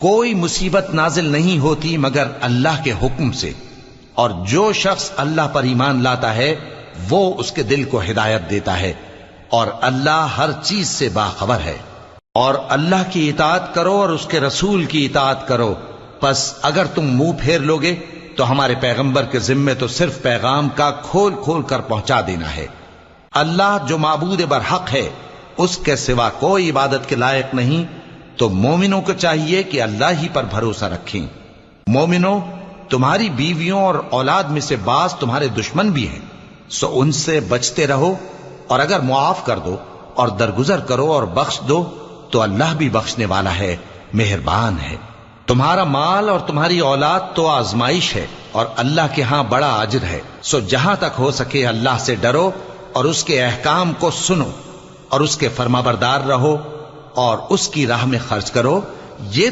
کوئی مصیبت نازل نہیں ہوتی مگر اللہ کے حکم سے، اور جو شخص اللہ پر ایمان لاتا ہے وہ اس کے دل کو ہدایت دیتا ہے، اور اللہ ہر چیز سے باخبر ہے۔ اور اللہ کی اطاعت کرو اور اس کے رسول کی اطاعت کرو، پس اگر تم منہ پھیر لوگے تو ہمارے پیغمبر کے ذمے تو صرف پیغام کا کھول کھول کر پہنچا دینا ہے۔ اللہ جو معبود برحق ہے، اس کے سوا کوئی عبادت کے لائق نہیں، تو مومنوں کو چاہیے کہ اللہ ہی پر بھروسہ رکھیں۔ مومنوں، تمہاری بیویوں اور اولاد میں سے بعض تمہارے دشمن بھی ہیں، سو ان سے بچتے رہو، اور اگر معاف کر دو اور درگزر کرو اور بخش دو تو اللہ بھی بخشنے والا ہے، مہربان ہے۔ تمہارا مال اور تمہاری اولاد تو آزمائش ہے، اور اللہ کے ہاں بڑا اجر ہے، سو جہاں تک ہو سکے اللہ سے ڈرو اور اس کے احکام کو سنو اور اس کے فرمانبردار رہو اور اس کی راہ میں خرچ کرو، یہ